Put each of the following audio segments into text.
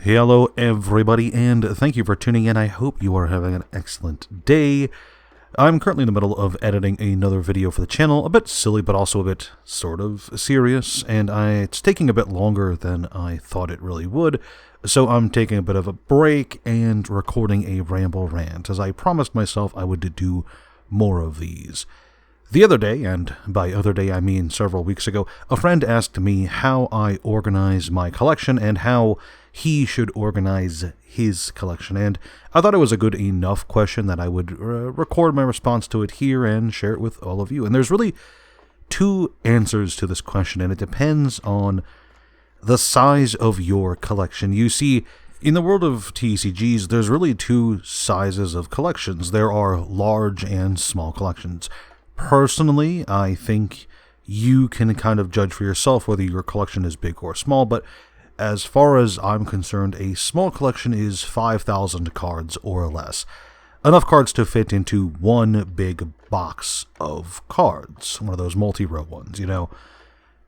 Hello everybody, and thank you for tuning in. I hope you are having an excellent day. I'm currently in the middle of editing another video for the channel, a bit silly but also a bit sort of serious, and it's taking a bit longer than I thought it really would, so I'm taking a bit of a break and recording a ramble rant, as I promised myself I would do more of these. The other day, and by other day I mean several weeks ago, a friend asked me how I organize my collection and how he should organize his collection, and I thought it was a good enough question that I would record my response to it here and share it with all of you. And there's really two answers to this question, and it depends on the size of your collection. You see, in the world of TCGs, there's really two sizes of collections. There are large and small collections. Personally, I think you can kind of judge for yourself whether your collection is big or small, but as far as I'm concerned, a small collection is 5,000 cards or less. Enough cards to fit into one big box of cards, one of those multi-row ones, you know.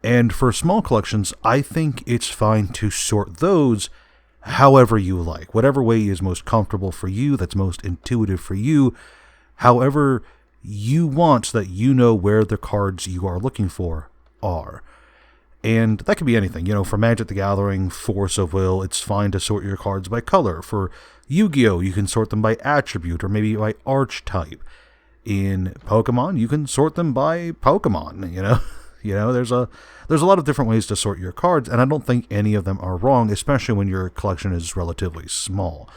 And for small collections, I think it's fine to sort those however you like, whatever way is most comfortable for you, that's most intuitive for you, however you want, so that you know where the cards you are looking for are. And that could be anything, you know, for Magic the Gathering, Force of Will, it's fine to sort your cards by color. For Yu-Gi-Oh, you can sort them by attribute or maybe by archetype. In Pokemon, you can sort them by Pokemon, you know. There's a lot of different ways to sort your cards, and I don't think any of them are wrong, especially when your collection is relatively small.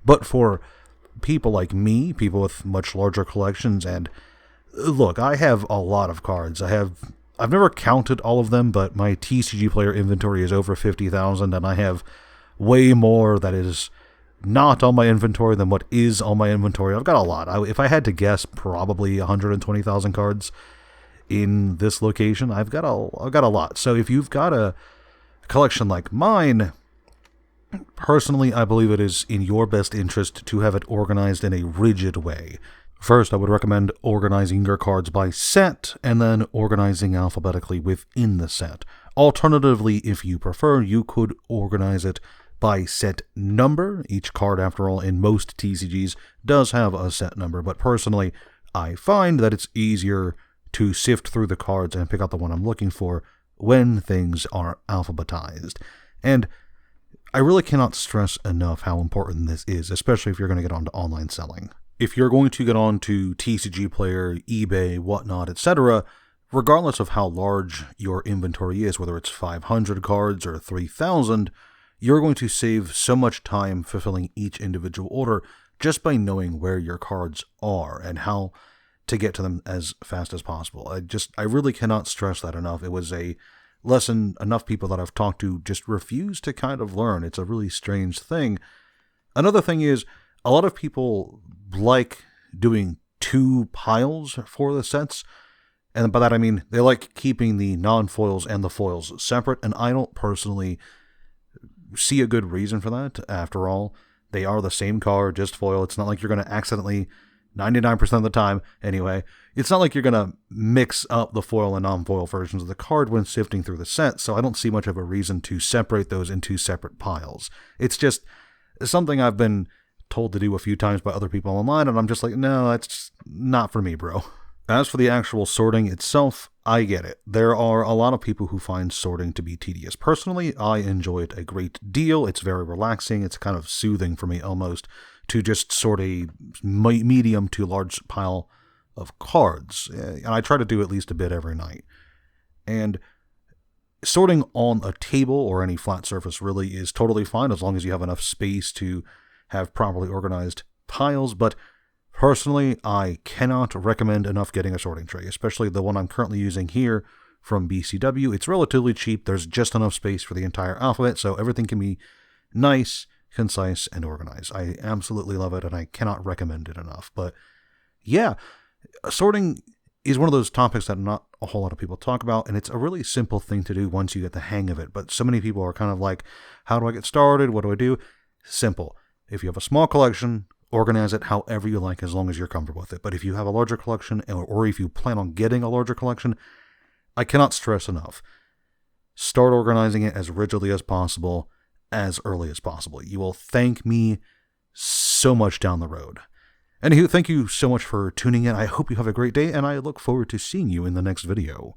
But for people like me, people with much larger collections, and look, I have a lot of cards. I've never counted all of them, but my TCGplayer inventory is over 50,000, and I have way more that is not on my inventory than what is on my inventory. I've got a lot. If I had to guess, probably 120,000 cards in this location. I've got a lot. So if you've got a collection like mine, personally, I believe it is in your best interest to have it organized in a rigid way. First, I would recommend organizing your cards by set, and then organizing alphabetically within the set. Alternatively, if you prefer, you could organize it by set number. Each card, after all, in most TCGs does have a set number, but personally, I find that it's easier to sift through the cards and pick out the one I'm looking for when things are alphabetized. And I really cannot stress enough how important this is, especially if you're going to get onto online selling. If you're going to get on to TCGplayer, eBay, whatnot, etc., regardless of how large your inventory is, whether it's 500 cards or 3,000, you're going to save so much time fulfilling each individual order just by knowing where your cards are and how to get to them as fast as possible. I really cannot stress that enough. It was a lesson enough people that I've talked to just refuse to kind of learn. It's a really strange thing. Another thing is, a lot of people like doing two piles for the sets, and by that I mean they like keeping the non-foils and the foils separate, and I don't personally see a good reason for that. After all, they are the same card, just foil. It's not like you're going to accidentally, 99% of the time anyway, it's not like you're going to mix up the foil and non-foil versions of the card when sifting through the set, so I don't see much of a reason to separate those into separate piles. It's just something I've been told to do a few times by other people online, and I'm just like, no, that's just not for me, bro. As for the actual sorting itself, I get it. There are a lot of people who find sorting to be tedious. Personally, I enjoy it a great deal. It's very relaxing. It's kind of soothing for me almost to just sort a medium to large pile of cards. And I try to do at least a bit every night. And sorting on a table or any flat surface really is totally fine as long as you have enough space to have properly organized piles, but personally, I cannot recommend enough getting a sorting tray, especially the one I'm currently using here from BCW. It's relatively cheap. There's just enough space for the entire alphabet, so everything can be nice, concise, and organized. I absolutely love it, and I cannot recommend it enough. But yeah, sorting is one of those topics that not a whole lot of people talk about, and it's a really simple thing to do once you get the hang of it. But so many people are kind of like, how do I get started? What do I do? Simple. If you have a small collection, organize it however you like as long as you're comfortable with it. But if you have a larger collection, or if you plan on getting a larger collection, I cannot stress enough. Start organizing it as rigidly as possible as early as possible. You will thank me so much down the road. Anywho, thank you so much for tuning in. I hope you have a great day, and I look forward to seeing you in the next video.